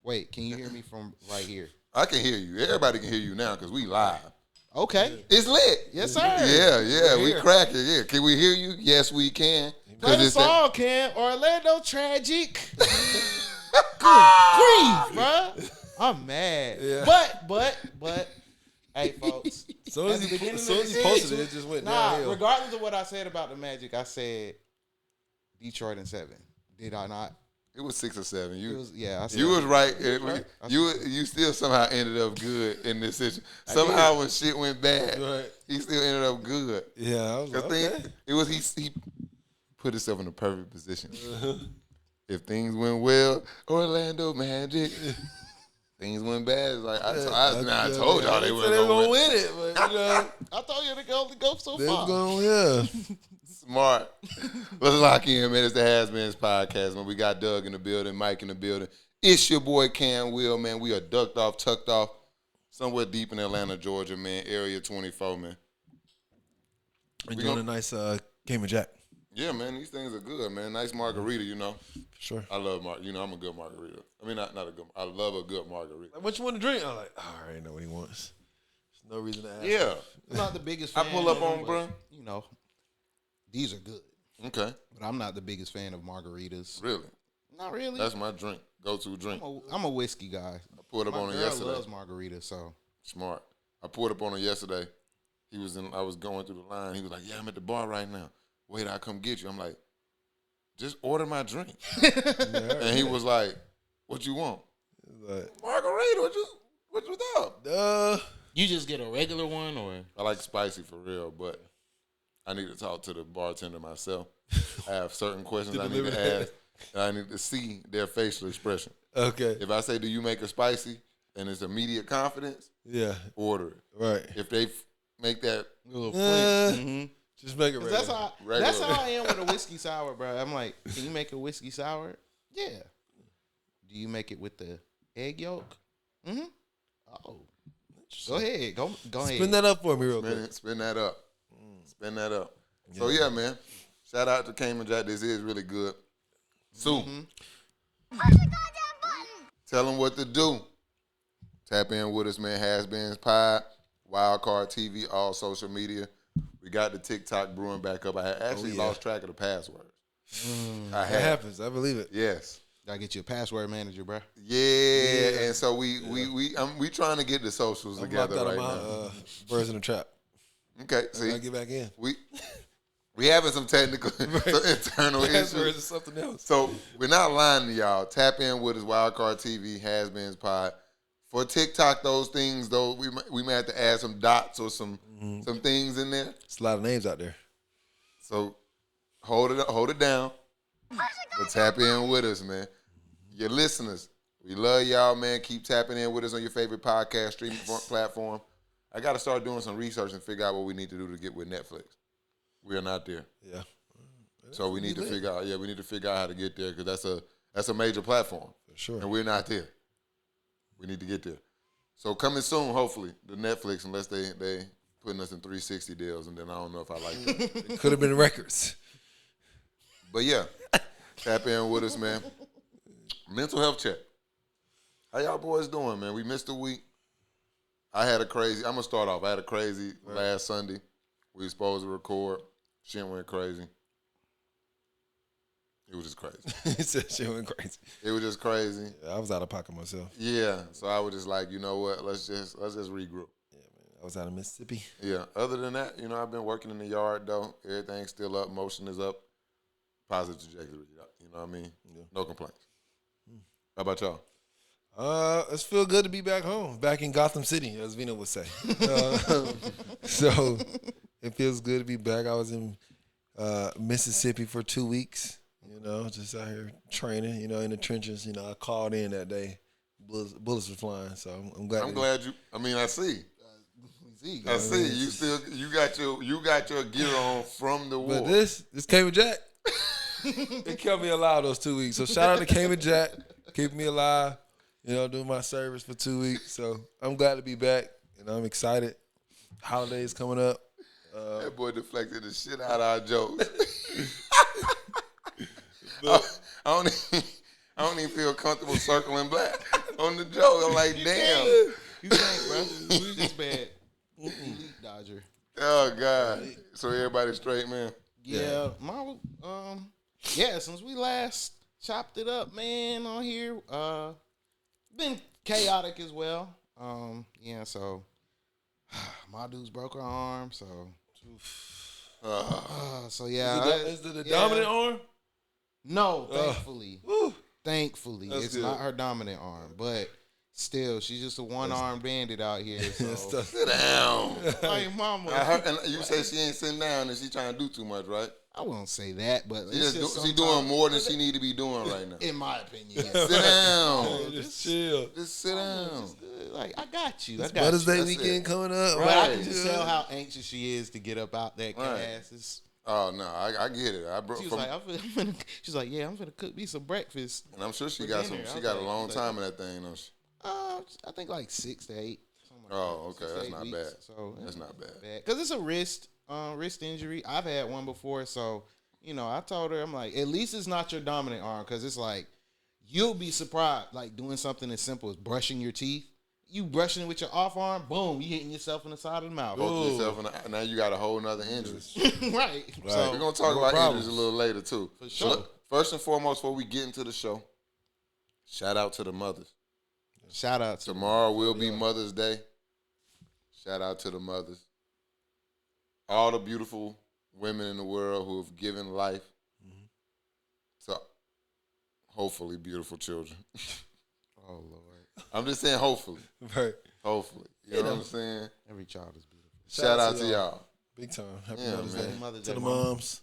Wait, can you hear me from right here? I can hear you. Everybody can hear you now because we live. Okay. It's lit. Yes, sir. Yeah. We cracking. Yeah. Can we hear you? Yes, we can. Play the song, Cam. Orlando Tragic. Good grief, bro. I'm mad. Yeah. But, hey, folks. As soon as he posted it, it just went downhill. Regardless of what I said about the Magic, I said Detroit in 7. Did I not? It was 6 or 7. I said you was right. You still somehow ended up good in this situation. Somehow when shit went bad, he still ended up good. Yeah, I was like, okay. It was he put himself in the perfect position. If things went well, Orlando Magic. Things went bad. It's like I told y'all they weren't gonna win it, but I told you they could only go so far. Smart. Let's lock in, man. It's the HasBeens podcast, man. We got Doug in the building, Mike in the building. It's your boy Cam Will, man. We are tucked off, somewhere deep in Atlanta, Georgia, man. Area 24, man. Enjoying a nice Cayman Jack. Yeah, man. These things are good, man. Nice margarita, Sure. I love I'm a good margarita. I mean, not a good. I love a good margarita. Like, what you want to drink? I'm like, I already know what he wants. There's no reason to ask. Yeah. I'm not the biggest fan. I pull up on, bro. These are good. Okay. But I'm not the biggest fan of margaritas. Really? Not really. That's my drink. Go-to drink. I'm a whiskey guy. I pulled up on it yesterday. My girl loves margaritas, so. Smart. I pulled up on it yesterday. I was going through the line. He was like, yeah, I'm at the bar right now. Wait, I'll come get you. I'm like, just order my drink. And he was like, what you want? Like, margarita. What you thought? You just get a regular one, or? I like spicy for real, but I need to talk to the bartender myself. I have certain questions I need to ask, and I need to see their facial expression. Okay. If I say, do you make it spicy, and it's immediate confidence, order it. Right. If they make that little flick, just make it regular. That's how I am with a whiskey sour, bro. I'm like, can you make a whiskey sour? Yeah. Do you make it with the egg yolk? Mm-hmm. Oh. Go ahead. Go ahead. Spin that up for me real quick. Spin that up. Spin that up. Yeah. So, yeah, man. Shout out to Cayman Jack. This is really good. Sue. Push the goddamn button. Tell them what to do. Tap in with us, man. HasBeens Pod, Wildcard TV, all social media. We got the TikTok brewing back up. I actually lost track of the passwords. That happens. I believe it. Yes. Gotta get you a password manager, bro. Yeah. And so we trying to get the socials together right now. Birds in the trap. Okay. See, I get back in. We having some technical, some internal issues. Passwords is something else. So we're not lying to y'all. Tap in with us, Wildcard TV, HasBeens Pod. For TikTok, those things though, we may have to add some dots or some things in there. There's a lot of names out there. So hold it down. But tap in with us, man. Your listeners, we love y'all, man. Keep tapping in with us on your favorite podcast streaming platform. I got to start doing some research and figure out what we need to do to get with Netflix. We are not there. Yeah. So we need to figure out. Yeah, we need to figure out how to get there because that's a major platform. For sure. And we're not there. We need to get there. So coming soon, hopefully, the Netflix, unless they putting us in 360 deals, and then I don't know if I like that. It could have been records. But yeah, tap in with us, man. Mental health check. How y'all boys doing, man? We missed a week. I'm going to start off. I had a crazy last Sunday. We were supposed to record. Shit went crazy. It was just crazy. He said shit went crazy. It was just crazy. Yeah, I was out of pocket myself. Yeah. So I was just like, you know what? Let's just regroup. Yeah, man. I was out of Mississippi. Yeah. Other than that, I've been working in the yard though. Everything's still up. Motion is up. Positive trajectory. You know what I mean? Yeah. No complaints. How about y'all? It's feel good to be back home, back in Gotham City, as Vino would say. So it feels good to be back. I was in Mississippi for 2 weeks. Just out here training, in the trenches. I called in that day. Bullets were flying, so I'm glad. I'm glad you. I mean, I see. I see. You got your gear on from the war. But this Cayman Jack, it kept me alive those 2 weeks. So shout out to Cayman Jack, keeping me alive. Doing my service for 2 weeks. So I'm glad to be back, and I'm excited. Holidays coming up. That boy deflected the shit out of our jokes. I don't even feel comfortable circling back. on the joke. I'm like, damn. You can't, bro. This bad. Elite Dodger. Oh God. So everybody straight, man. Yeah, since we last chopped it up, man, on here, been chaotic as well. So my dude's broke her arm, so Is it the dominant arm? No, thankfully. Thankfully. That's It's good. not her dominant arm, but still, she's just a one-armed bandit out here. So. Sit down. Like, mama. I heard, and you say she ain't sitting down and she trying to do too much, right? I won't say that, but She doing more than she need to be doing right now. in my opinion. Yes. Sit down. Just chill. Just sit down. Like, I got you. It's Mother's Day That's weekend coming up. But I Right. can just tell how anxious she is to get up out that cast. Oh no, I get it. She was like, she's like, yeah, I'm gonna cook me some breakfast. and I'm sure she for got dinner. some. I She was got a like- long time in that thing, don't she? I think like 6 to 8. something like Oh, that. okay, 6 to that's 8 not weeks. bad. So That's not bad. because it's a wrist injury. I've had one before, so I told her, I'm like, at least it's not your dominant arm, because it's like you'll be surprised, like doing something as simple as brushing your teeth. You brushing it with your off arm, boom, you hitting yourself in the side of the mouth. Both yourself and now you got a whole nother injury. Right. We're So gonna talk no about problems. injuries a little later too. For sure. So, first and foremost, before we get into the show, shout out to the mothers. shout out to Tomorrow will be Mother's Day. Shout out to the mothers. All the beautiful women in the world who have given life to hopefully beautiful children. Oh Lord. I'm just saying hopefully. Right. Hopefully. You know what I'm saying? Every child is beautiful. Shout out to y'all. Big time. Happy Yeah, Mother's man. Day. Mother's To Day, the mama. moms.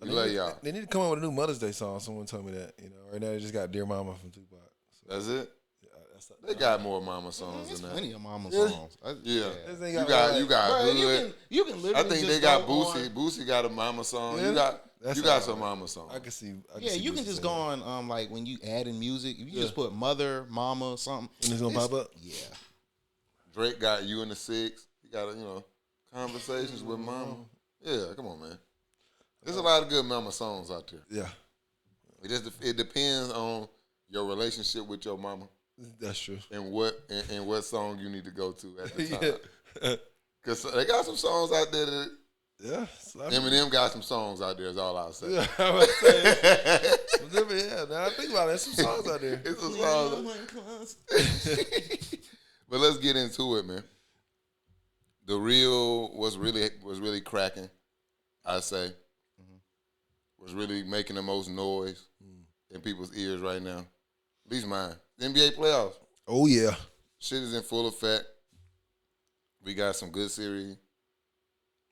We love y'all. They need to come out with a new Mother's Day song. Someone told me that. Right now they just got Dear Mama from Tupac. So, That's it? that's They got more mama songs There's than that. plenty of mama Yeah. songs. Yeah. This ain't You got got Bro, good. you can I literally think just they got go Boosie. on- Boosie got a mama song. Yeah. You got That's some all right. mama songs. I can see. Yeah, you can just go on like when you add in music, if you just put mother, mama, something. And it's gonna pop up. Yeah. Drake got You in the Six. He got conversations with mama. Yeah, come on, man. There's a lot of good mama songs out there. Yeah, It depends on your relationship with your mama that's true. and what song you need to go to at the time. Yeah. Cause they got some songs out there that Yeah. Eminem got some songs out there. Is all I'll say. Yeah, I was saying. Yeah, now I think about it. There's some songs out there. It's a song. But let's get into it, man. The real was really cracking, I say. Was really making the most noise in people's ears right now. At least mine. NBA playoffs. Oh yeah. Shit is in full effect. We got some good series.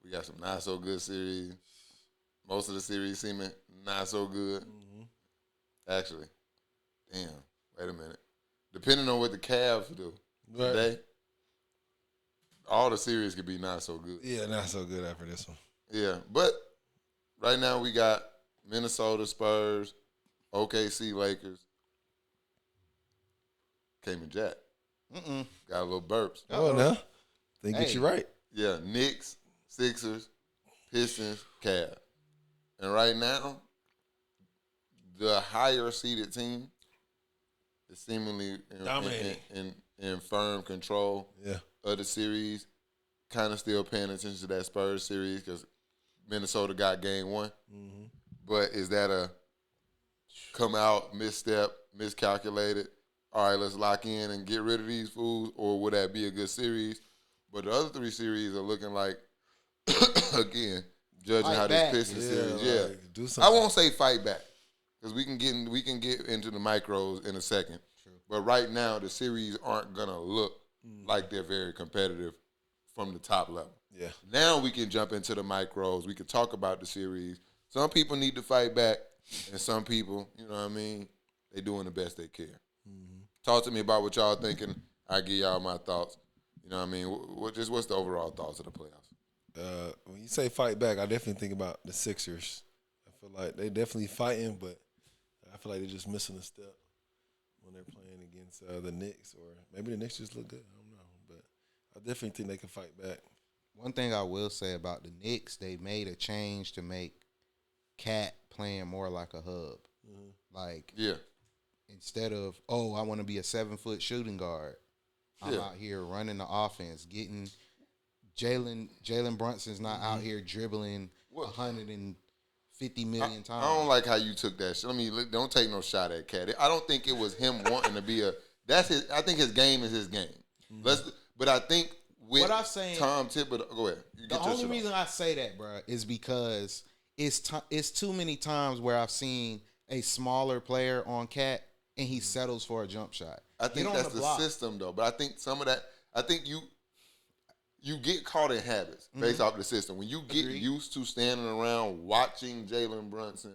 We got some not so good series. Most of the series seeming not so good. Actually, damn. Wait a minute. Depending on what the Cavs do Right. today, all the series could be not so good. Yeah, not so good after this one. Yeah, but right now we got Minnesota Spurs, OKC Lakers, Cayman Jack. Got a little burps. Oh no, they get you right. Yeah, Knicks, Sixers, Pistons, Cavs. And right now, the higher seeded team is seemingly Dominating. in firm control Yeah. of the series. Kind of still paying attention to that Spurs series because Minnesota got game one. But is that a come out, misstep, miscalculated? All right, let's lock in and get rid of these fools, or would that be a good series? But the other three series are looking like, again, judging Fight how back. this Pistons series, yeah. like, do I something. won't say fight back because we can get into the micros in a second. But right now, the series aren't gonna look like they're very competitive from the top level. Yeah. Now we can jump into the micros. We can talk about the series. Some people need to fight back, and some people, you know what I mean, they doing the best they can. Talk to me about what y'all thinking. I give y'all my thoughts. You know what I mean? What's the overall thoughts of the playoffs? When you say fight back, I definitely think about the Sixers. I feel like they definitely fighting, but I feel like they're just missing a step when they're playing against the Knicks, or maybe the Knicks just look good. I don't know, but I definitely think they can fight back. One thing I will say about the Knicks, they made a change to make Cat playing more like a hub. Like Yeah. instead of, oh, I want to be a 7-foot shooting guard, I'm out here running the offense, getting Jalen Brunson's not out here dribbling 150 million times. I don't like how you took that shit. Don't take no shot at Cat. I don't think it was him wanting to be I think his game is his game. But I think with what I'm saying, Tom Thibodeau, go ahead. The only reason I say that, bro, is because it's too many times where I've seen a smaller player on Cat and he settles for a jump shot. I think that's the system, though. But I think some of that, I think you get caught in habits based off the system. When you get used to standing around watching Jalen Brunson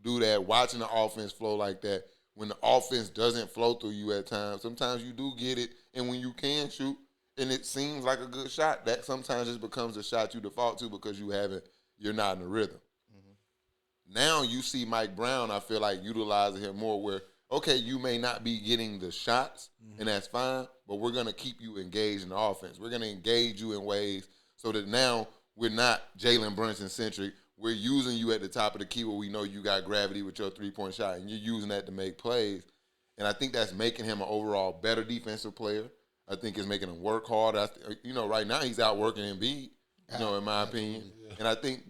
do that, watching the offense flow like that, when the offense doesn't flow through you at times, sometimes you do get it. And when you can shoot, and it seems like a good shot, that sometimes just becomes a shot you default to because you're not in the rhythm. Now you see Mike Brown, I feel like, utilizing him more where, okay, you may not be getting the shots, and that's fine, but we're going to keep you engaged in the offense. We're going to engage you in ways so that now we're not Jalen Brunson-centric. We're using you at the top of the key where we know you got gravity with your three-point shot, and you're using that to make plays. And I think that's making him an overall better defensive player. I think it's making him work hard. Right now he's out working Embiid, in my opinion. Yeah. And I think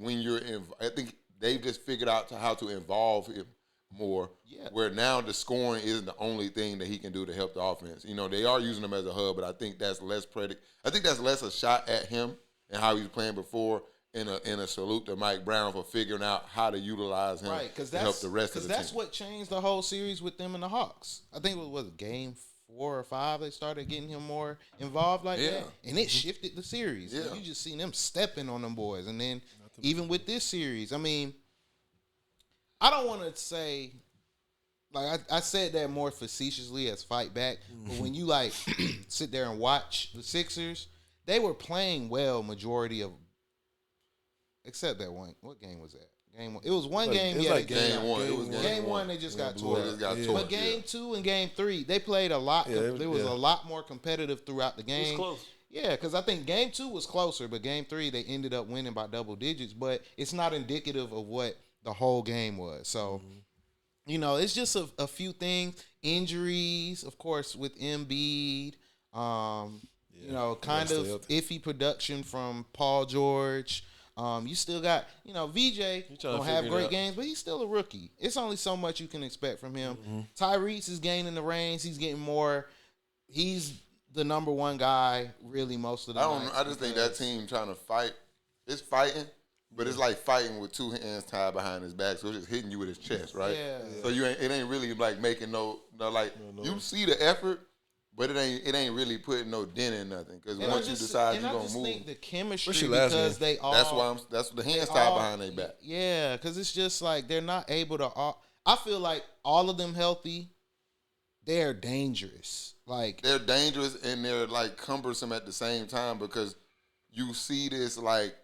I think they've just figured out how to involve him more, where now the scoring isn't the only thing that he can do to help the offense. They are using him as a hub, but I think that's less I think that's less a shot at him and how he was playing before, and a salute to Mike Brown for figuring out how to utilize him to help the rest of the team. Because that's what changed the whole series with them and the Hawks. I think it was game 4 or 5 they started getting him more involved like that, and it shifted the series. Yeah. You just seen them stepping on them boys, and then even with this series, I mean, I don't want to say, like, I said that more facetiously as fight back, but when you, like, sit there and watch the Sixers, they were playing well majority of, except that one. What game was that? Game 1. It was one game. It was game one. It was game one. They just got tore up. But game 2 and game 3, they played a lot. It was a lot more competitive throughout the game. It was close. Yeah, because I think game 2 was closer, but game 3 they ended up winning by double digits. But it's not indicative of what the whole game was. So, it's just a few things. Injuries, of course, with Embiid. Kind of iffy production from Paul George. You still got, VJ don't have great games, but he's still a rookie. It's only so much you can expect from him. Tyrese is gaining the reins. He's getting more. He's the number one guy, really, most of the night. I just think that team trying to fight. It's fighting, but it's like fighting with 2 hands tied behind his back, so it's just hitting you with his chest, right? Yeah. So it ain't really like making you see the effort. But it ain't really putting no dent in nothing, because once you decide you're gonna move, I think the chemistry, because they all that's the hands tied behind their back. Yeah, because it's just like they're not able to. I feel like all of them healthy, they're dangerous. Like they're dangerous and they're like cumbersome at the same time, because you see this like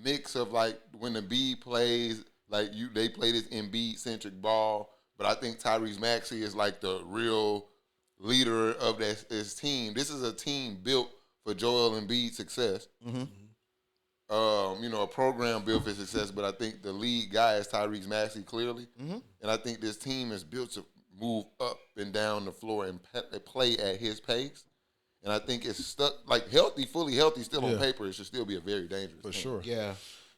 mix of like when the Embiid plays, like they play this Embiid centric ball, but I think Tyrese Maxey is like the real leader of this team. This is a team built for Joel Embiid's success. A program built for success, but I think the lead guy is Tyrese Maxey, clearly. And I think this team is built to move up and down the floor and play at his pace. And I think it's stuck, like fully healthy, still on paper, it should still be a very dangerous team. For sure. Yeah.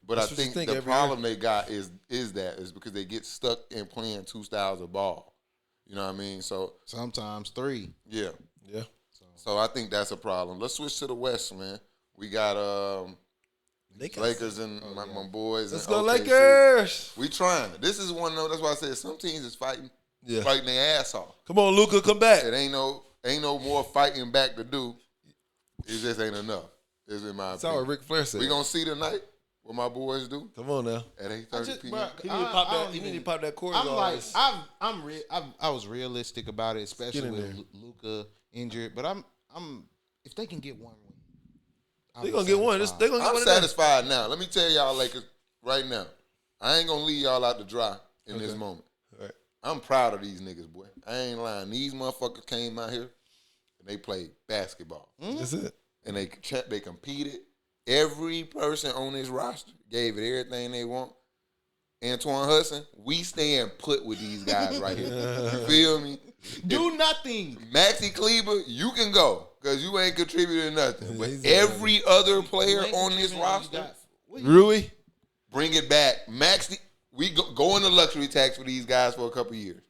But I think the problem they got is because they get stuck in playing 2 styles of ball. You know what I mean? So sometimes 3. Yeah. So I think that's a problem. Let's switch to the West, man. We got Lakers and my boys. Let's go Lakers. We trying. This is one though. That's why I said some teams is fighting their ass off. Come on, Luka, come back. It ain't no more fighting back to do. It just ain't enough. It's in my opinion. That's what Ric Flair said. We gonna see tonight what my boys do. Come on now. At 8:30 p.m. You need to pop that cord. I was realistic about it, especially with Luka injured. But I'm if they can get one win, they're gonna get one. I'm satisfied now. Let me tell y'all, Lakers, right now. I ain't gonna leave y'all out to dry in this moment. Right. I'm proud of these niggas, boy. I ain't lying. These motherfuckers came out here and they played basketball. That's it. And they competed. Every person on this roster gave it everything they want. Antoine Hudson, we staying put with these guys right here. You feel me? Do nothing. Maxi Kleber, you can go because you ain't contributing nothing. But He's every other player You ain't on this contributing, you roster, got- what you- Rui? bring it back. Maxi, we go into luxury tax for these guys for a couple years.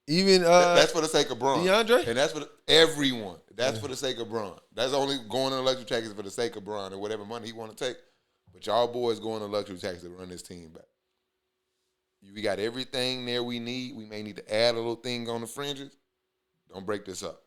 Even That's for the sake of Braun. DeAndre? And that's for everyone. That's for the sake of Braun. That's only going into luxury tax is for the sake of Braun and whatever money he want to take. But y'all boys going to luxury tax to run this team back. We got everything there we need. We may need to add a little thing on the fringes. Don't break this up.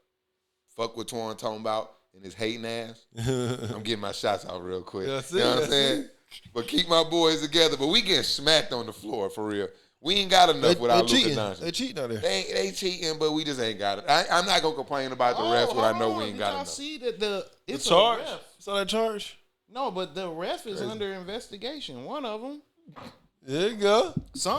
Fuck what Twan talking about and his hating ass. I'm getting my shots out real quick. Yeah, I see, you know what I I'm saying? But keep my boys together. But we getting smacked on the floor for real. We ain't got enough without Luka Doncic. They cheating out there. They cheating, but we just ain't got it. I'm not gonna complain about the refs when I know we ain't got Y'all enough. see that it's Charge? a ref. Saw that charge? No, but the ref is under investigation. One of them. There you go.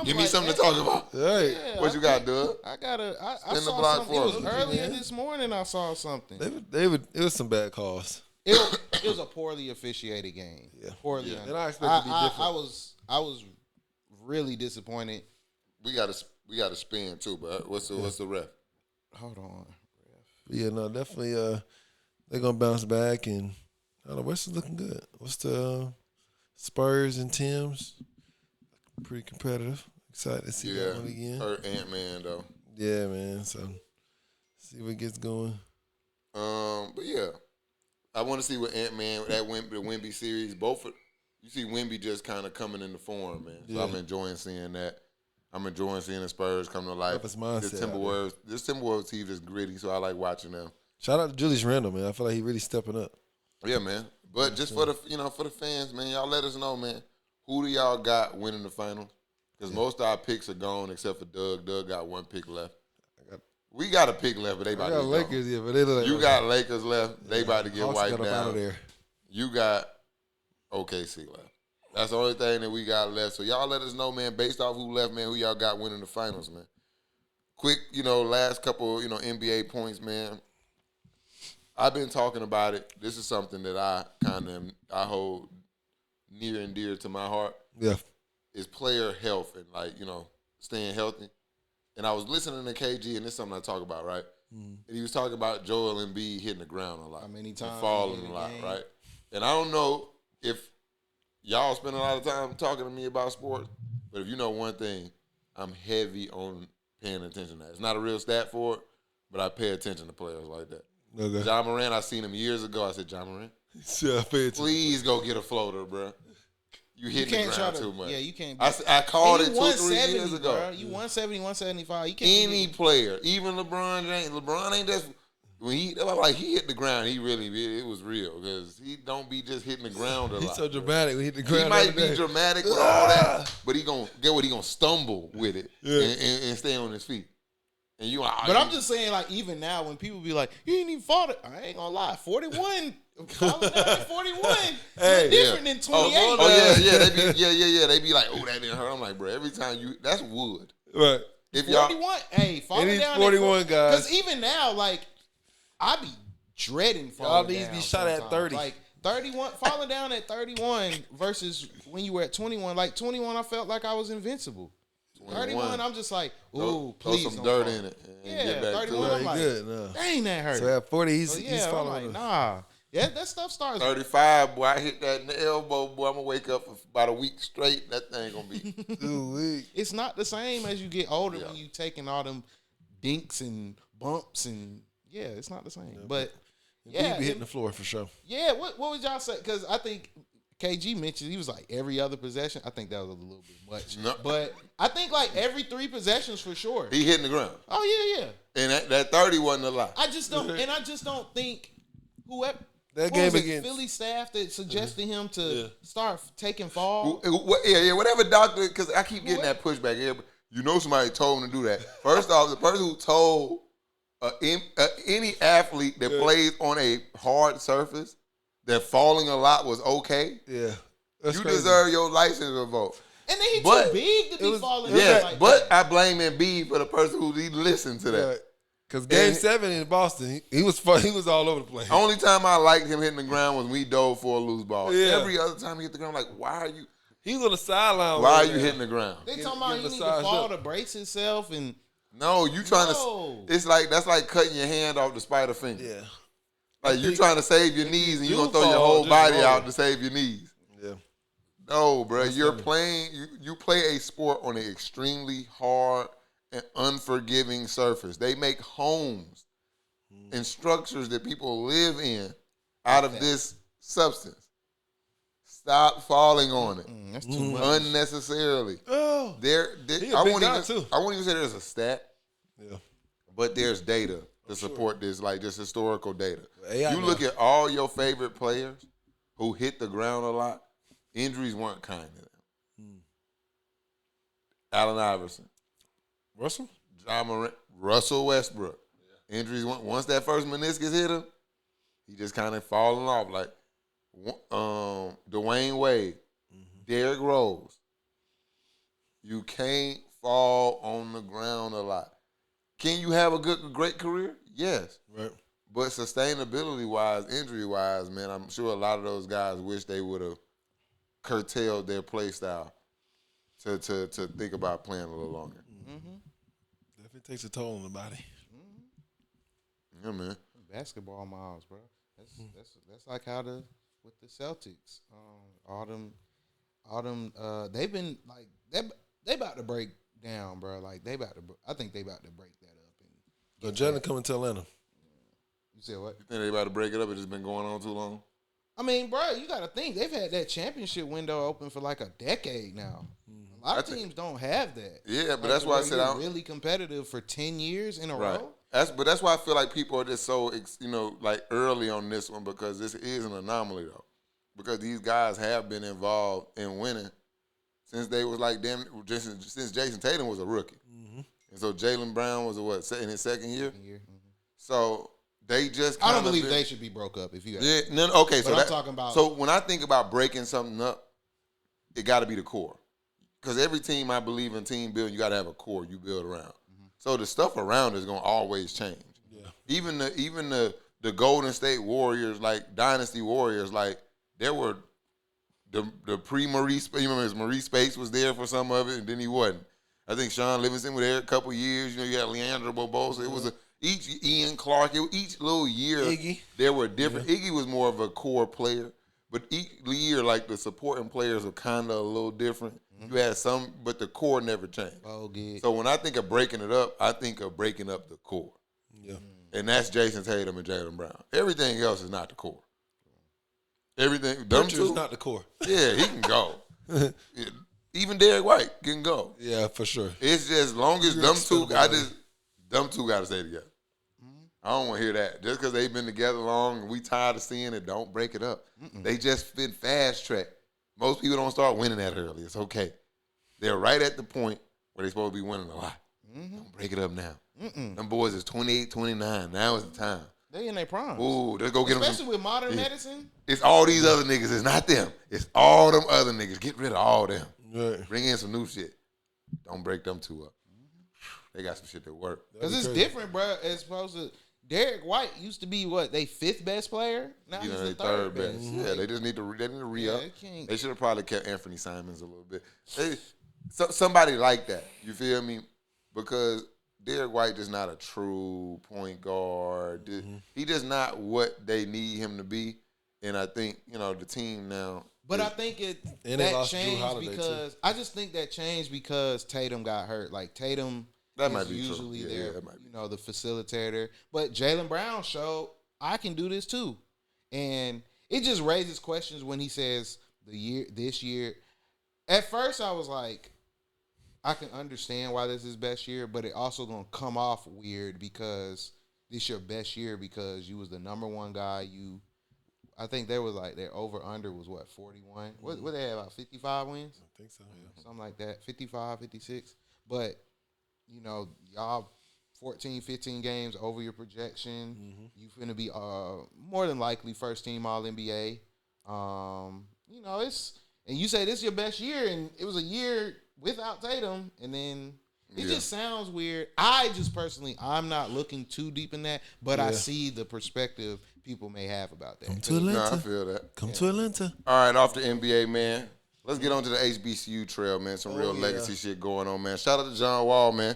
Give me something to talk about. Hey, Yeah, What you got, Doug? I Spin the saw block something. It for was us. earlier this morning. I saw something. it was some bad calls. It was a poorly officiated game. Yeah. Poorly. Yeah. un- And I expect it to be different. I was really disappointed. We got to spin too, but what's the ref? Hold on. Yeah, no, definitely. They're gonna bounce back, and I don't know. West is looking good. What's the Spurs and Tims? Pretty competitive. Excited to see that one again. Or Ant-Man though. Yeah, man. So see what gets going. But yeah, I want to see what Ant-Man the Wemby series. You see Wemby just kind of coming into form, man. So Yeah. I'm enjoying seeing that. I'm enjoying seeing the Spurs come to life. Up his mindset This Timberwolves team is gritty, so I like watching them. Shout out to Julius Randle, man. I feel like he really stepping up. Yeah, man. But just for the fans, man, y'all let us know, man. Who do y'all got winning the finals? Because most of our picks are gone except for Doug. Doug got one pick left. We got a pick left, but they I about got to be Lakers, gone. yeah, but they look like You got Lakers left. They about to get Hawks wiped got up out of down. there. You got OKC left. That's the only thing that we got left. So y'all let us know, man, based off who left, man, who y'all got winning the finals, man. Quick, last couple, NBA points, man. I've been talking about it. This is something that I hold near and dear to my heart. Yeah. Is player health and staying healthy. And I was listening to KG, and this is something I talk about, right? And he was talking about Joel Embiid hitting the ground a lot. How many and times falling in a the lot, game. right? And I don't know if y'all spend a lot of time talking to me about sports, but if you know one thing, I'm heavy on paying attention to that. It's not a real stat for it, but I pay attention to players like that. Okay. John Moran, I seen him years ago. I said, John Moran, Yeah, pay attention. please go get a floater, bro. You hitting the ground too much. Yeah, you can't. I called it And 2 you or 3 years 170, ago. bro. You 170, 175. You can't. Any player, even LeBron James. LeBron ain't just when he hit the ground. It was real because he don't be just hitting the ground a lot. He's so dramatic. We hit the ground. He might the be other day. dramatic with all that, but he gonna stumble with it and stay on his feet. And you, But I'm just saying, like, even now, when people be like, "You ain't even fought it," I ain't gonna lie. 41, falling down at 41, Hey, different than 28. They be like, "Oh, that didn't hurt." I'm like, bro, every time that's wood. Right. If y'all, 41, hey, falling these down 41 at guys. Because even now, like, I be dreading falling Y'all need to down be shot at sometimes. 30. Like 31, falling down at 31 versus when you were at 21. Like 21, I felt like I was invincible. 31, I'm just like, ooh, throw please some don't dirt fall. in it. And Yeah, get back 31, to I'm it. like, good. No. dang, that hurt. So at 40, he's I'm following like, us. nah. Yeah, that stuff starts. 35, boy, I hit that in the elbow, boy. I'm gonna wake up for about a week straight. That thing gonna be. Ooh-wee. It's not the same as you get older Yeah. when you taking all them dinks and bumps and yeah, it's not the same. But He be hitting the floor for sure. yeah, what would y'all say? Because I think KG mentioned he was like every other possession. I think that was a little bit much, No. but I think like every 3 possessions for sure. He hitting the ground, Oh yeah. and that 30 wasn't a lot. I just don't think whoever. That What game was it, against Philly staff that suggested him to start taking fall. Whatever doctor, because I keep getting that pushback here. But somebody told him to do that. First off, the person who told any athlete that plays on a hard surface that falling a lot was okay, Yeah. That's you crazy. deserve your license revoked. And then he But too big to be falling. Yeah, like but that. I blame Embiid for the person who listened to that. Because game And- 7 in Boston, he was fun. He was all over the place. Only time I liked him hitting the ground was when we dove for a loose ball. Yeah. Every other time he hit the ground, I'm like, why are you He was on the sideline. Why are right you there. hitting the ground? They talking about get he need to massaged fall up. to brace himself and No, you trying No. to. It's like that's like cutting your hand off the spider finger. Yeah. Like you trying to save your knees and you gonna do throw your fall, whole just body roll. out to save your knees. Yeah. No, bro. You're funny. playing. You play a sport on an extremely hard and unforgiving surface. They make homes and structures that people live in out of this substance. Stop falling on it That's too much. unnecessarily. Oh. He a I big won't guy, even. too. I won't even say there's a stat, Yeah. but there's data to support this, like just historical data. AI You now. look at all your favorite players who hit the ground a lot. Injuries weren't kind to them. Allen Iverson, Russell? John Morant, Russell Westbrook. Injuries weren't. Once that first meniscus hit him, he just kind of falling off. Like Dwayne Wade, Derrick Rose. You can't fall on the ground a lot. Can you have a great career? Yes. Right. But sustainability-wise, injury-wise, man, I'm sure a lot of those guys wish they would have curtailed their play style to think about playing a little longer. Definitely takes a toll on the body. Yeah, man. Basketball miles, bro. That's like how with the Celtics. All them. They've been like they about to break down, bro. Like I think they about to break that up. And So Jalen coming to Atlanta. you said what? You think they about to break it up? It's just been going on too long. I mean, bro, you got to think they've had that championship window open for like a decade now. A lot of teams don't have that. Yeah, but Like, that's why I where said you're I'm really competitive for 10 years in a right. row. That's why I feel like people are just so like early on this one because this is an anomaly though, because these guys have been involved in winning since they was like them since Jason Tatum was a rookie, and so Jaylen Brown was in his second year. So they just I don't kinda believe they should be broke up. If you ask. Yeah, no, okay. But I'm talking about- So when I think about breaking something up, it got to be the core. Because every team, I believe in team building, you got to have a core you build around. So the stuff around is gonna always change. Yeah. Even the Golden State Warriors, like Dynasty Warriors, like there were the pre-Maurice. You remember Maurice Space was there for some of it, and then he wasn't. I think Sean Livingston was there a couple years. You had Leandro Bobosa. It was each Ian Clark. Each little year, Iggy. there were different. Iggy was more of a core player, but each year, like the supporting players were kind of a little different. You had some, but the core never changed. Oh, good. So when I think of breaking it up, I think of breaking up the core. Yeah. And that's Jason Tatum and Jaylen Brown. Everything else is not the core. Everything, them Pritchard two, is not the core. yeah, he can go. Even Derek White can go. Yeah, for sure. It's just long as them two, them two got to stay together. I don't want to hear that. Just because they've been together long and we tired of seeing it, don't break it up. They just been fast track. Most people don't start winning that early. It's okay. They're right at the point where they're supposed to be winning a lot. Don't break it up now. Them boys is 28, 29. Now is the time. They in their prime. Ooh, let's go get them. Especially with modern medicine. It's all these other niggas. It's not them. It's all them other niggas. Get rid of all them. Right. Bring in some new shit. Don't break them two up. They got some shit that work. Because it's different, bro, as opposed to Derek White used to be what, they fifth best player? Now he's They the third best. best. Yeah, they just need to re-up. they can't- They should have probably kept Anthony Simons a little bit. Somebody like that. You feel me? Because Derek White is not a true point guard. He just not what they need him to be. And I think, the team now. But I think And they that lost Drew changed Holiday, because I just think that changed because Tatum got hurt. Like Tatum That is might be true. usually Yeah, their, that might be. the facilitator. But Jaylen Brown showed I can do this too, and it just raises questions when he says this year. At first, I was like, I can understand why this is best year, but it also gonna come off weird because this your best year because you was the number one guy. I think there was like their over under was what 41. What they had about 55 wins, I think so, yeah. something like that, 55, 56. But y'all 14, 15 games over your projection. You finna be more than likely first team All NBA. It's and you say this is your best year, and it was a year without Tatum, and then it just sounds weird. I just personally, I'm not looking too deep in that, but I see the perspective people may have about that. Come to Atlanta. No, I feel that. Come to Atlanta. All right, off the NBA, man. Let's get on to the HBCU trail, man. Some real legacy shit going on, man. Shout out to John Wall, man.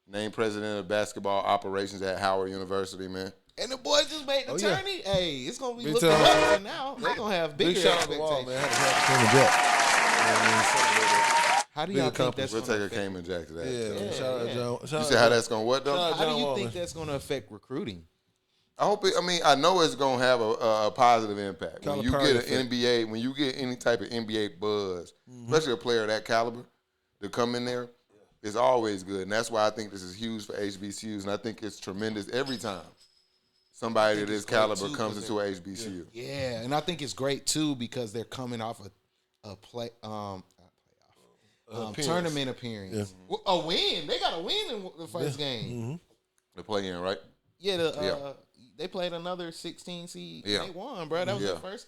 named president of basketball operations at Howard University, man. And the boys just made the yeah. tourney. Hey, it's gonna be Big looking time. up now. They're gonna have Big bigger shout out to Wall, expectations. man. Had to Jack. How do Big y'all think accomplishment. that's We'll gonna take a affect? Cayman Jack to that. Yeah, man. Yeah, Shout out yeah. to John. You Shout see out how to- that's gonna what though? Shout out How do John you Wall, think man. that's gonna affect recruiting? I hope it. I mean, I know it's gonna have a positive impact when you Calipari get effect. an NBA. When you get any type of NBA buzz, especially a player of that caliber, to come in there, it's always good. And that's why I think this is huge for HBCUs, and I think it's tremendous every time somebody of this it's great, caliber too, comes 'cause into a HBCU. Yeah, and I think it's great too because they're coming off a play not playoff Appearance. tournament appearance. A win. They got a win in the first game. The play in, right? Yeah, they played another 16 seed. Yeah. They won, bro. That was their first.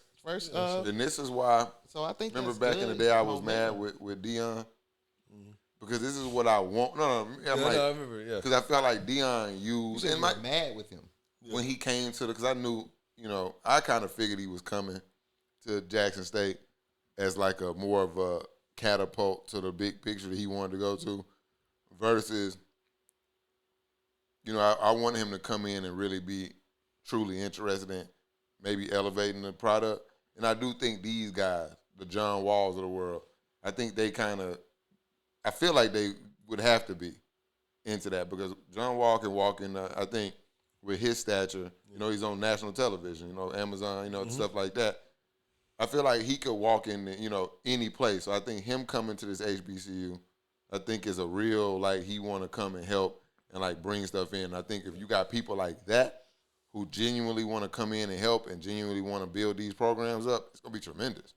And this is why. So I think Remember that's back in the good day, I was momentum. mad with Dion because this is what I want. No, I'm Yeah, like, no, I remember. Yeah. because I felt like Dion You used said and you were my mad with him. when he came to the, because I knew, I kind of figured he was coming to Jackson State as like a more of a catapult to the big picture that he wanted to go to versus, I wanted him to come in and really be truly interested in maybe elevating the product. And I do think these guys, the John Walls of the world, I think they I feel like they would have to be into that because John Wall can walk in, I think, with his stature, he's on national television, Amazon, stuff like that. I feel like he could walk in, any place. So I think him coming to this HBCU, I think is a real, like, he want to come and help and, like, bring stuff in. I think if you got people like that who genuinely want to come in and help and genuinely want to build these programs up, it's going to be tremendous.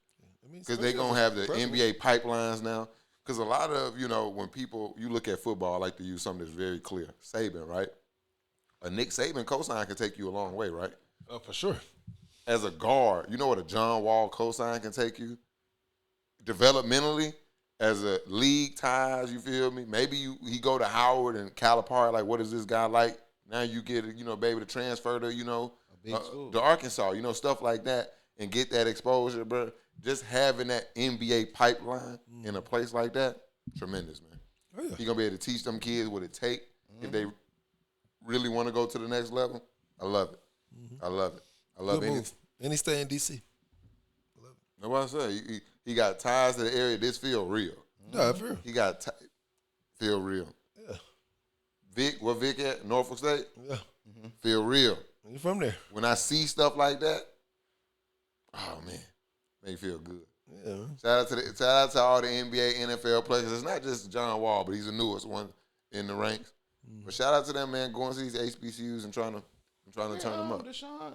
Because they're going to have the NBA pipelines now. Because a lot of, when you look at football, I like to use something that's very clear. Saban, right? A Nick Saban cosign can take you a long way, right? Oh, for sure. As a guard, you know what a John Wall cosign can take you? Developmentally, as a league ties, you feel me? Maybe he go to Howard and Calipari, like, what is this guy like? Now you get, be able to transfer to, to Arkansas, stuff like that, and get that exposure, bro. Just having that NBA pipeline in a place like that, tremendous, man. Oh, yeah. He gonna be able to teach them kids what it take if they really want to go to the next level. I love it. I love it. I love Good it. move. And he stay in D.C. Know what I say? He got ties to the area. This feel real. No, for real. He got feel real. Yeah. Where Vic at? Norfolk State? Yeah. Feel real. You from there? When I see stuff like that, oh man, make me feel good. Yeah. Man. Shout out to all the NBA, NFL players. It's not just John Wall, but he's the newest one in the ranks. But shout out to them, man, going to these HBCUs and trying to turn them up. Deshaun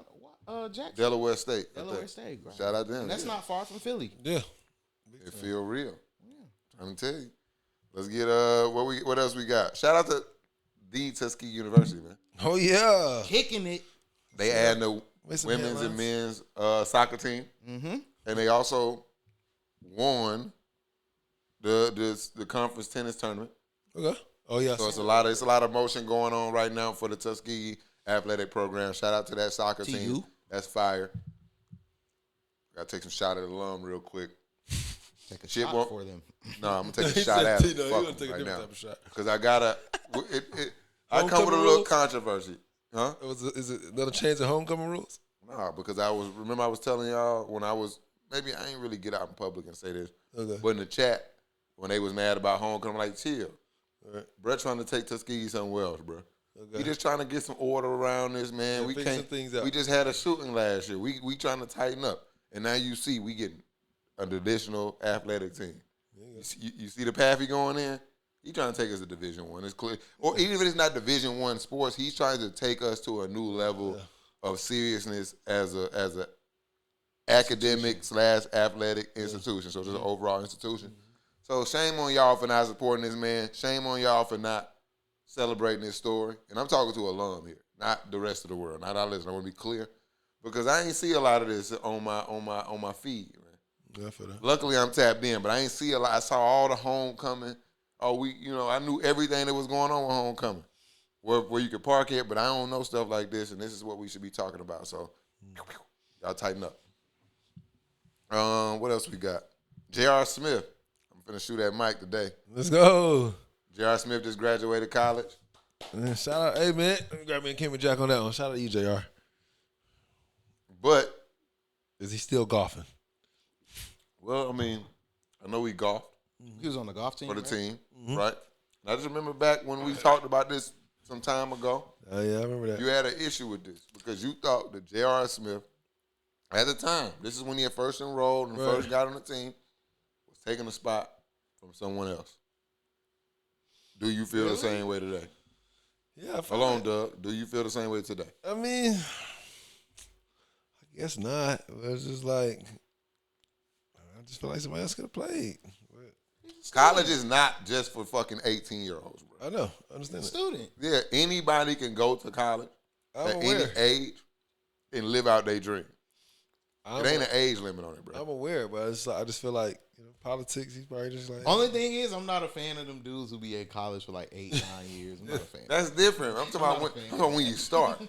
Jackson. Delaware State. I Delaware think. State, bro. Shout out to them. And that's not far from Philly. Yeah. It feel real. I'm tell you. Let's get what else we got? Shout out to the Tuskegee University, man. Oh, yeah. Kicking it. They add the Make some women's and headlines. men's soccer team, and they also won the conference tennis tournament. Okay. Oh, yeah. So it's a lot of motion going on right now for the Tuskegee athletic program. Shout out to that soccer team. you. That's fire. Gotta take some shot at the alum real quick. Take a Shit shot won't- for them. No, I'm gonna take a He shot said, at "T, it. no, you Fuck gonna take a right different now. type of shot." Because I gotta. I come with a Homecoming little rules? controversy, huh? Is it another change of homecoming rules? No, because I was telling y'all when I ain't really get out in public and say this, Okay. but in the chat when they was mad about homecoming, I'm like, chill. Right. Brett trying to take Tuskegee somewhere else, bro. Okay. We just trying to get some order around this, man. Yeah, We figure some can't. things out. We just had a shooting last year. We trying to tighten up, and now you see we getting a traditional athletic team. You see the path he going in. He trying to take us to Division I. It's clear, or even if it's not Division I sports, he's trying to take us to a new level of seriousness as a academic / athletic institution. So just an overall institution. So shame on y'all for not supporting this man. Shame on y'all for not celebrating this story. And I'm talking to alum here, not the rest of the world, not our listeners. I want to be clear because I ain't see a lot of this on my feed, man. Yeah, for that. Luckily, I'm tapped in, but I ain't see a lot. I saw all the homecoming. I knew everything that was going on with homecoming, where you could park it, but I don't know stuff like this, and this is what we should be talking about. So, y'all tighten up. What else we got? J.R. Smith. I'm finna shoot at Mike today. Let's go. J.R. Smith just graduated college. And then shout out, hey man, grab me and Kim and Jack on that one. Shout out to EJR. But Is he still golfing? well, I mean, I know we golfed He was on the golf team for the right? team, right? And I just remember back when we talked about this some time ago. Oh yeah, I remember that. You had an issue with this because you thought that J.R. Smith, at the time, this is when he had first enrolled and Right. first got on the team, was taking a spot from someone else. Do you feel the same way today? Yeah, I feel Hold on, like- Doug. Do you feel the same way today? I mean, I guess not. But it's just like I just feel like somebody else could have played. College is not just for fucking 18-year-olds, bro. I know, I understand that. Student. Yeah, anybody can go to college I'm at aware. any age and live out their dream. I'm, It ain't an age limit on it, bro. I'm aware, but it's like, I just feel like politics. He's probably just like Only thing is, I'm not a fan of them dudes who be at college for like 8-9 years. I'm not a fan. That's different. I'm talking about when, I'm talking about when you start.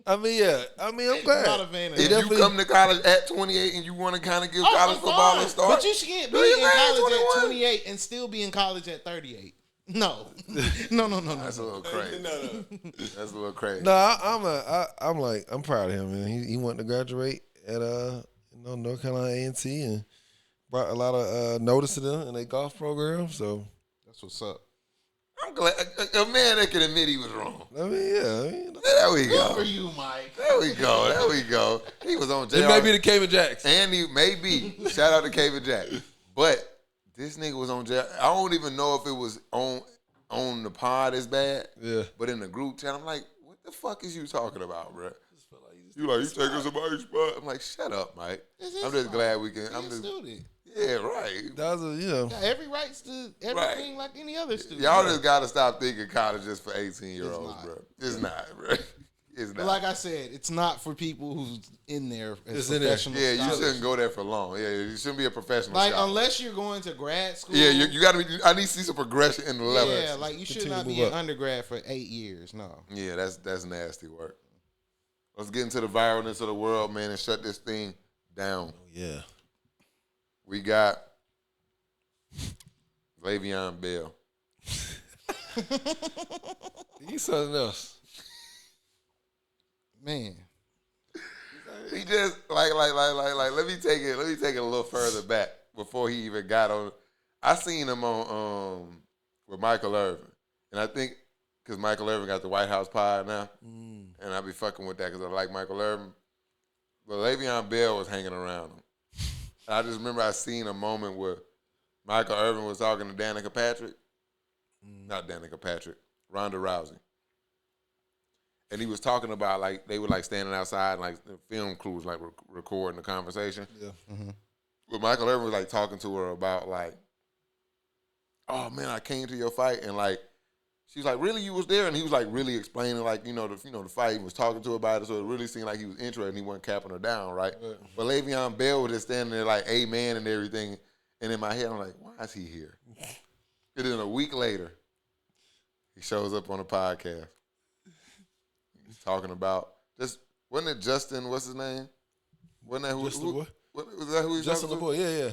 I mean, yeah. I mean, I'm glad. I'm not a fan of If that. you come to college at 28 and you want to kind of give college I'm football fine, a start, but you can't be do your in thing at college 21. at 28 and still be in college at 38. No, no. That's a little crazy. That's a little crazy. No, I'm like I'm proud of him, man. He wanted to graduate at North Carolina A&T and brought a lot of notice to them in their golf program. So That's what's up. I'm glad a man that can admit he was wrong. I mean, yeah. I mean, There we Good for go. you, Mike. There we go. There we go. He was on JR. it may be the Cayman Jacks. And he may be. Shout out to Kevin Jack. But this nigga was on JR. I don't even know if it was on the pod as bad. Yeah. But in the group chat, I'm like, what the fuck is you talking about, bro? You taking somebody's spot. I'm like, shut up, Mike. I'm just glad we can. I'm He's a just, student. yeah, right. That was Got every rights to everything like any other student. Y'all just gotta stop thinking college is for 18-year-olds, not. bro. It's not, bro. It's But not. like I said, it's not for people who's in there as It's in there. professional. Yeah, you scholars. shouldn't go there for long. Yeah, you shouldn't be a professional. Like scholar. unless you're going to grad school. Yeah, you gotta be. I need to see some progression in the levels. Yeah, like you should Continue not to be move an up. undergrad for 8 years. No. Yeah, that's nasty work. Let's get into the viralness of the world, man, and shut this thing down. yeah. We got Le'Veon Bell. He's something else. Man. He just like let me take it a little further back before he even got on. I seen him on with Michael Irvin, and I think because Michael Irvin got the White House pod now, and I be fucking with that because I like Michael Irvin. But Le'Veon Bell was hanging around him. And I just remember I seen a moment where Michael Irvin was talking to Danica Patrick, not Danica Patrick, Ronda Rousey. And he was talking about like they were like standing outside and like the film crew was like recording the conversation. Yeah. But Michael Irvin was like talking to her about like, oh man, I came to your fight and like she was like, really, you was there? And he was like really explaining like the fight. He was talking to her about it, so it really seemed like he was interested and he wasn't capping her down, right? But Le'Veon Bell was just standing there like, amen and everything. And in my head, I'm like, why is he here? And then a week later, he shows up on a podcast. He's talking about wasn't it Justin? What's his name? Wasn't that who? Justin what? Was that who he was Justin talking to? LeBoy, yeah.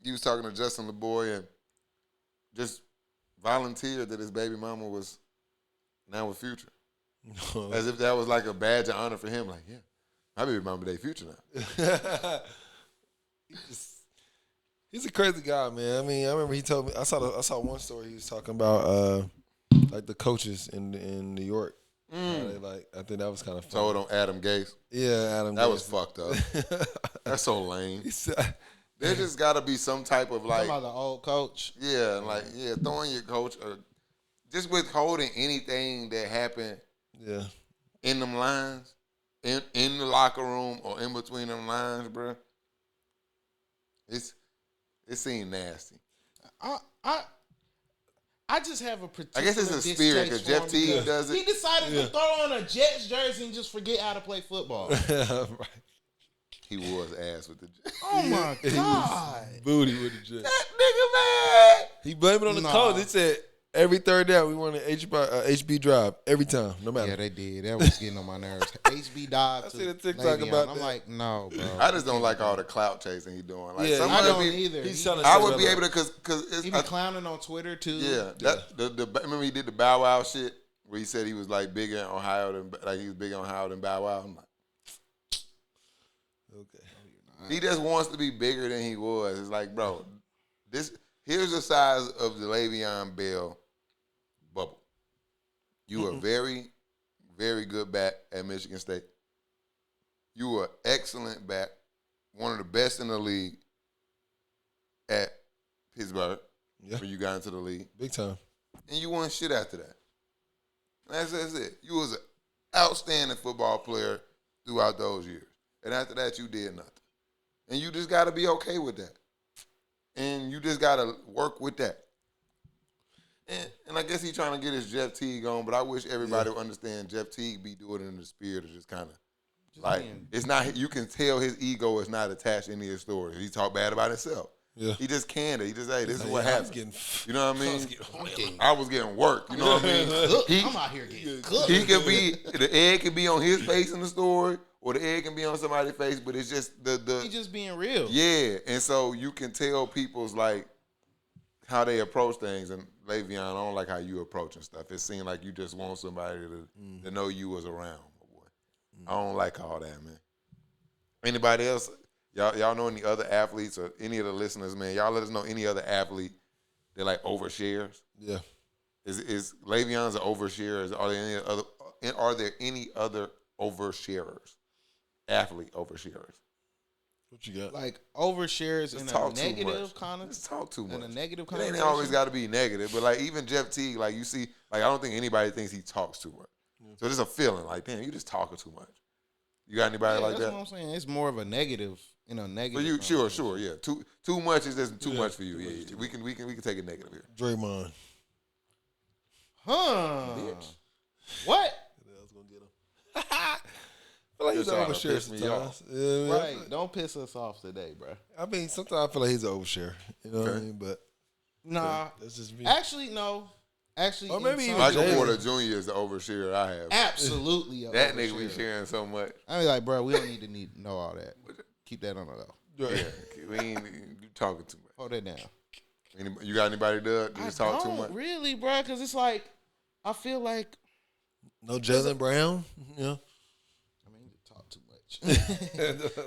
He was talking to Justin LeBoy and just volunteered that his baby mama was now with Future, as if that was like a badge of honor for him. Like, yeah, my baby mama day Future now. He's a crazy guy, man. I mean, I remember he told me. I saw one story. He was talking about like the coaches in New York. How they, like, I think that was kind of funny. Told on Adam Gase. Yeah, Adam. That Gase. was fucked up. That's so lame. He said, There just got to be some type of like, Talking about the old coach. yeah, like throwing your coach or just withholding anything that happened yeah. in them lines, in the locker room or in between them lines, bro. It seemed nasty. I just have a particular I guess it's a spirit because Jeff Teague does He it. decided to throw on a Jets jersey and just forget how to play football. Right. He was ass with the Oh my God. Booty with the jet. that nigga, man. He blamed it on the Nah. coach. He said every third down we want an HB drive every time, no matter. Yeah, they did. That was getting on my nerves. HB dive I to seen a TikTok Le'Veon. about I'm that. like, no, bro. I just don't like all the clout chasing he doing. Like Yeah, some I of it don't be- either. He's He trying to I set would it be up. able to because be it's clowning on Twitter too. yeah. That the remember he did the Bow Wow shit where he said he was like bigger in Ohio than he was bigger in Ohio than Bow Wow. I'm like, Okay. he just wants to be bigger than he was. It's like, bro, here's the size of the Le'Veon Bell bubble. You were very, very good back at Michigan State. You were excellent back, one of the best in the league at Pittsburgh when you got into the league. Big time. And you won shit after that. That's it. You was an outstanding football player throughout those years. And after that, you did nothing. And you just got to be okay with that. And you just got to work with that. And I guess he's trying to get his Jeff Teague on, but I wish everybody would understand Jeff Teague be doing it in the spirit of just kind of like, it's not, you can tell his ego is not attached to any of his stories. He talk bad about himself. Yeah. He just candid. He just, hey, this is what happened. You know what I mean? I was getting worked. You know what I mean? I'm out here getting cooked. He could be, the egg can be on his face in the story, or the egg can be on somebody's face, but it's just He just being real. Yeah, and so you can tell people's like how they approach things. And Le'Veon, I don't like how you approach and stuff. It seemed like you just want somebody to know you was around, my boy. I don't like all that, man. Anybody else? Y'all know any other athletes or any of the listeners, man? Y'all let us know any other athlete that like overshares. Yeah. Is Le'Veon's an oversharer? Are there any other oversharers? Athlete oversharers. What you got? Like overshares in a negative kind of. Just talk too much. In a negative It connotation. ain't always got to be negative, but like even Jeff Teague, like you see, like I don't think anybody thinks he talks too much. So there's a feeling like, damn, you just talking too much. You got anybody like that? That's what I'm saying. It's more of a negative, negative. For you, sure, yeah. Too much is just too much for you. Yeah. We can take it negative here. Draymond. Huh? What? I was gonna get him. I feel like he's an overshare sometimes. Yeah, right. Don't piss us off today, bro. I mean, sometimes I feel like he's an overshare. You know what I mean? But nah, that's just me. Actually, no. Actually, or maybe even Michael Porter Jr. is the oversharer I have. Absolutely, that nigga be sharing so much. I mean, like, bro, we don't need to know all that. Keep that on the low. Yeah, we ain't you talking too much. Hold that down. You got anybody to just talk too much? Really, bro, because it's like I feel like no Jaylen Brown. Yeah. I mean, you talk too much.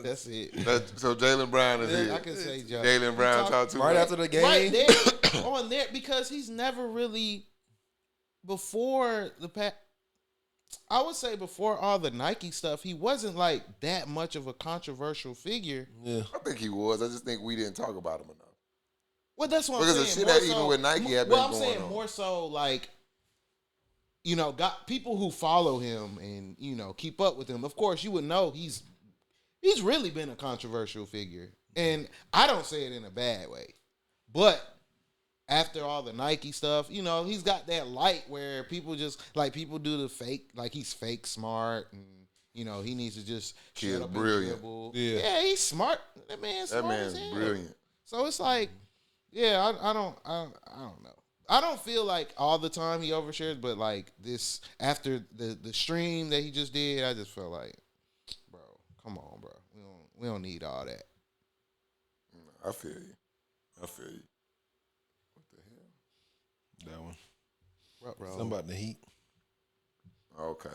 That's it. So Jaylen Brown is here. I can say Jaylen Brown talk too much. Right after the game. Right there, on there, because he's never really before the I would say before all the Nike stuff, he wasn't like that much of a controversial figure. Yeah, I think he was. I just think we didn't talk about him enough. Well, that's what because I'm the saying. shit that even with Nike had been going on. Well, I'm saying more so like, got people who follow him and keep up with him. Of course, you would know he's really been a controversial figure, and I don't say it in a bad way, but after all the Nike stuff, he's got that light where people just like people do the fake, like he's fake smart and he needs to just shut up brilliant. And dribble. Yeah, he's smart. That man's brilliant. So it's like, yeah, I don't know. I don't feel like all the time he overshares, but like this after the stream that he just did, I just felt like, bro, come on, bro, we don't need all that. I feel you. that one. Bro. Something about the Heat. Okay.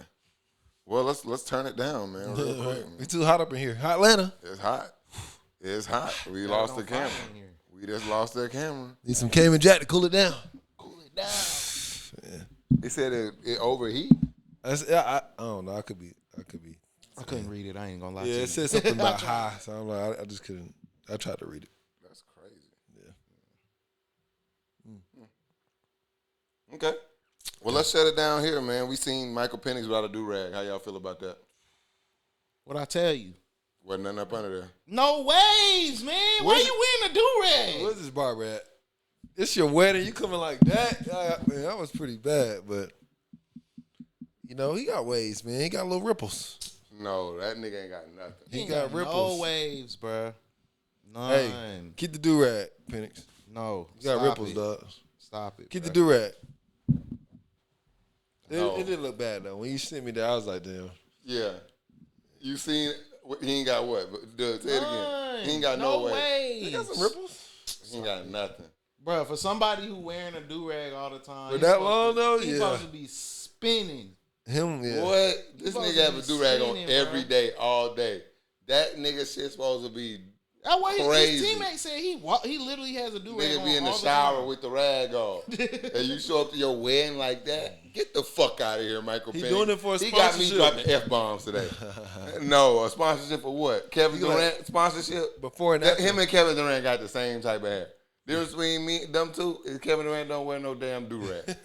Well, let's turn it down, man. Real quick, man. We too hot up in here. Hot Atlanta. It's hot. We lost the camera. We just lost their camera. Need some Cayman Jack to cool it down. Yeah. They said it overheat. I don't know. I could be. I couldn't read it. I ain't gonna lie to you. Yeah, it said something about high, so I'm like, I just couldn't. I tried to read it. That's crazy. Yeah. Okay. Well, let's shut it down here, man. We seen Michael Penix without a do-rag. How y'all feel about that? What I tell you? Wasn't nothing up under there. No ways, man. Why you wearing a do-rag? Where's this barber at? It's your wedding. You coming like that? Man, that was pretty bad, but he got waves, man. He got little ripples. No, that nigga ain't got nothing. He got ripples. No waves, bro. None. Hey, keep the do-rag, Penix. No. You got ripples, dog. Stop it. Keep bro. the do-rag. No. It didn't look bad, though. When you sent me there, I was like, damn. Yeah. You seen he ain't got what? Say it again. He ain't got no waves. He got some ripples. He ain't got nothing. Bro, for somebody who wearing a do-rag all the time. For that long, though? He's Yeah. supposed to be spinning. Him, yeah. What? This Supposed nigga to have be a do-rag on spinning, every bro. day, all day. That nigga shit supposed to be That's why his crazy. teammate said he literally has a do rag Nigga on be in the all shower time. with the rag on. And you show up to your wedding like that? Get the fuck out of here, Michael He Penix. doing it for a He got me sponsorship. dropping F-bombs today. No, a sponsorship for what? Kevin You like- Durant sponsorship? Before and after. Him and Kevin Durant got the same type of hair. Difference between them two is Kevin Durant don't wear no damn do-rag.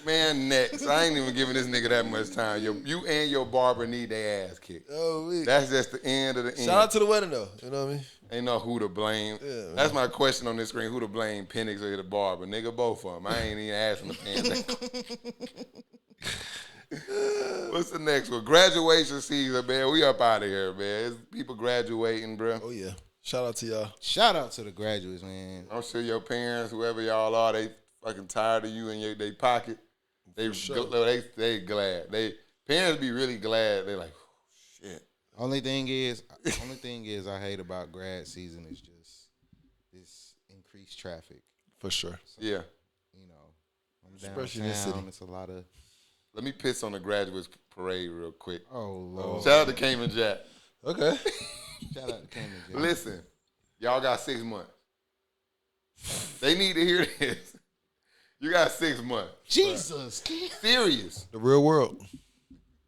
Man, next. I ain't even giving this nigga that much time. You and your barber need their ass kicked. Oh, we. That's just the end of the end. Shout out to the wedding though. You know what I mean? Ain't know who to blame. Yeah, man. That's my question on this screen. Who to blame, Penix or the barber? Nigga, both of them. I ain't even asking the pan. What's the next one? Graduation season, man. We up out of here, man. It's people graduating, bro. Oh yeah. Shout out to y'all. Shout out to the graduates, man. I'm sure your parents, whoever y'all are, they fucking tired of you in they pocket. They sure. they glad. They parents be really glad. They like, oh, shit. Only thing is I hate about grad season is just this increased traffic. For sure. Yeah. You know, I'm Especially in this downtown. city. It's a lot of Let me piss on the graduates parade real quick. Lord. Shout out to Cayman Jack. Okay. Shout out to Cameron. Jackson. Listen, y'all got 6 months. They need to hear this. You got 6 months. Jesus, Serious. The real world.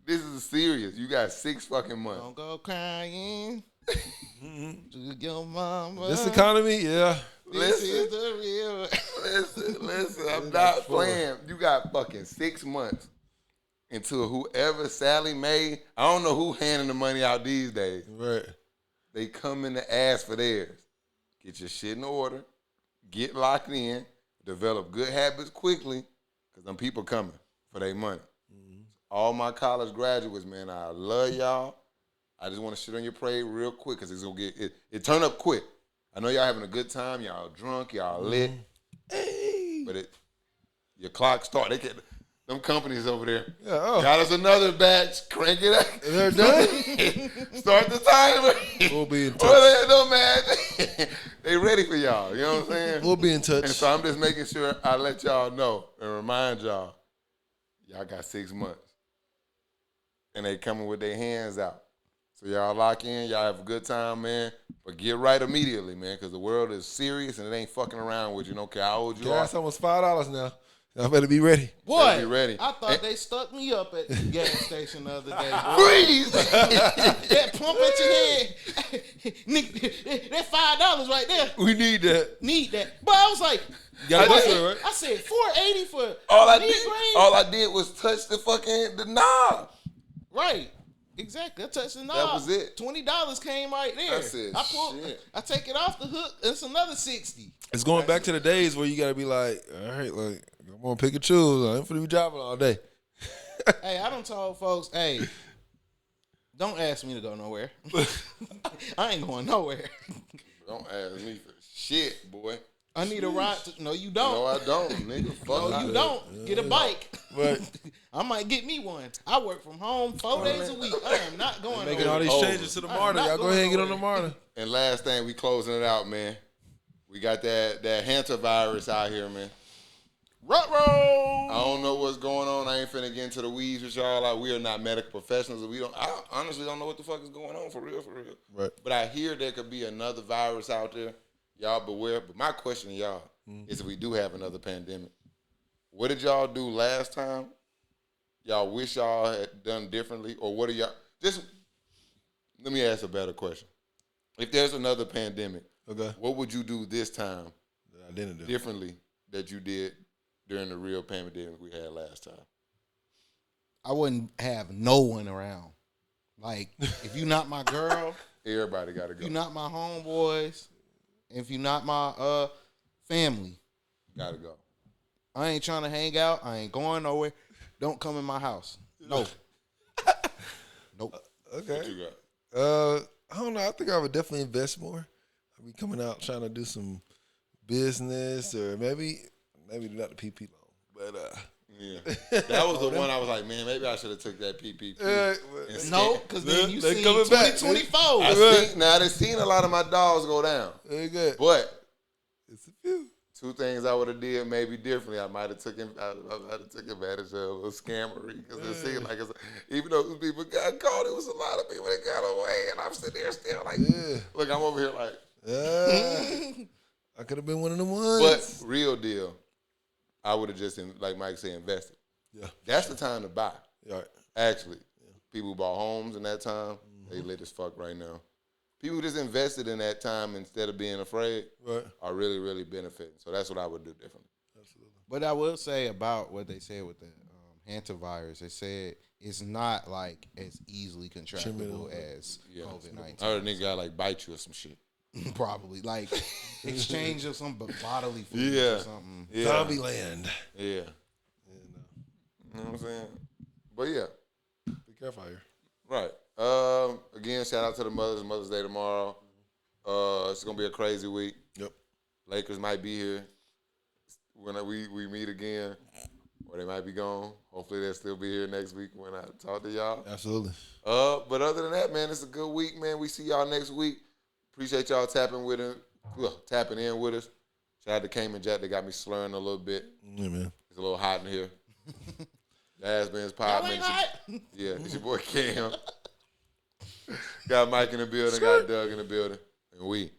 This is serious. You got 6 fucking months. don't go crying to your mama. This economy, yeah. This Listen. is the real. Listen. I'm not playing. You got fucking 6 months until whoever Sally Mae, I don't know who handing the money out these days. Right. They come in to ask for theirs. Get your shit in order. Get locked in. Develop good habits quickly, because them people coming for their money. All my college graduates, man, I love y'all. I just want to shit on your parade real quick, because it's going to get, it turn up quick. I know y'all having a good time. Y'all drunk. Y'all lit. Hey. But your clock start. They get them companies over there. Yeah, oh. Got us another batch. Crank it up. They're done. Start the timer. We'll be in touch. Well, no man. They ready for y'all. You know what I'm saying? We'll be in touch. And so I'm just making sure I let y'all know and remind y'all got 6 months. And they coming with their hands out. So y'all lock in, y'all have a good time, man. But get right immediately, man, because the world is serious and it ain't fucking around with you. Don't care how old you Gas are. almost $5 now. Y'all better be ready. Boy, Be ready. I thought they stuck me up at the gas station the other day. Boy. Freeze! That pump at your head, nigga, that $5 right there. We need that. Need that. But I was like, You got a I bus said, right? I said $4.80 for all I mid-grade. did was touch the knob. Right. Exactly. I touched the knob. That was it. $20 came right there. I said, shit. I take it off the hook. It's another $60. It's going back to the days where you got to be like, all right, like, I'm going to pick and choose. I ain't finna be driving all day. Hey, I done told folks, hey, don't ask me to go nowhere. I ain't going nowhere. Don't ask me for shit, boy. I need a ride. No, you don't. No, I don't, nigga. Fuck No, out you of don't. Get a bike. Right. I might get me one. I work from home 4 days a week. I am not going Making all nowhere. these Oh. changes to the I'm MARTA. not Y'all go going ahead and get on the nowhere. MARTA. And last thing, we closing it out, man. We got that hantavirus out here, man. Ruh-roh. I don't know what's going on. I ain't finna get into the weeds with y'all. Like, we are not medical professionals. I honestly don't know what the fuck is going on for real. Right. But I hear there could be another virus out there. Y'all beware. But my question to y'all is, if we do have another pandemic, what did y'all do last time? Y'all wish y'all had done differently? Or what are y'all... Just let me ask a better question. If there's another pandemic, Okay. what would you do this time I didn't do. differently that you did during the real pandemic we had last time? I wouldn't have no one around. Like, if you not my girl, Everybody got to if go. you not my homeboys, if you not my family, Got to go. I ain't trying to hang out. I ain't going nowhere. Don't come in my house. No. Nope. Okay. What you got? I don't know. I think I would definitely invest more. I'd be coming out trying to do some business, or maybe not the PP loan, but Yeah. That was the one I was like, man, maybe I should have took that PPP. instead. No, because then you They see coming back. 2024. I seen a lot of my dogs go down. very good. But It's a few. two things I would have did maybe differently. I might have took advantage of a scammery because it seemed like even though those people got caught, it was a lot of people that got away, and I'm sitting there still like, look, I'm over here like, I could have been one of them ones. but real deal, I would have just, like Mike said, invested. Yeah, That's the time to buy. right. Actually, people who bought homes in that time, they lit as fuck right now. People who just invested in that time instead of being afraid are really, really benefiting. So that's what I would do differently. Absolutely. But I will say about what they said with the hantavirus, they said it's not like as easily contractable as COVID-19. I heard a nigga got like bite you or some shit. Probably like exchange of some bodily fluids or something. Yeah. Zombie land. Yeah. You know what I'm saying? But yeah. Be careful out here. Right. Again, shout out to the mothers. Mother's Day tomorrow. It's gonna be a crazy week. Yep. Lakers might be here when we meet again, or they might be gone. Hopefully they'll still be here next week when I talk to y'all. Absolutely. But other than that, man, it's a good week, man. We see y'all next week. Appreciate y'all tapping in with us. Shout out to Cayman Jack. They got me slurring a little bit. Yeah, man. Oh, It's a little hot in here. The HasBeens pod, man. Yeah, it's your boy Cam. Got Mike in the building, got Doug in the building, and we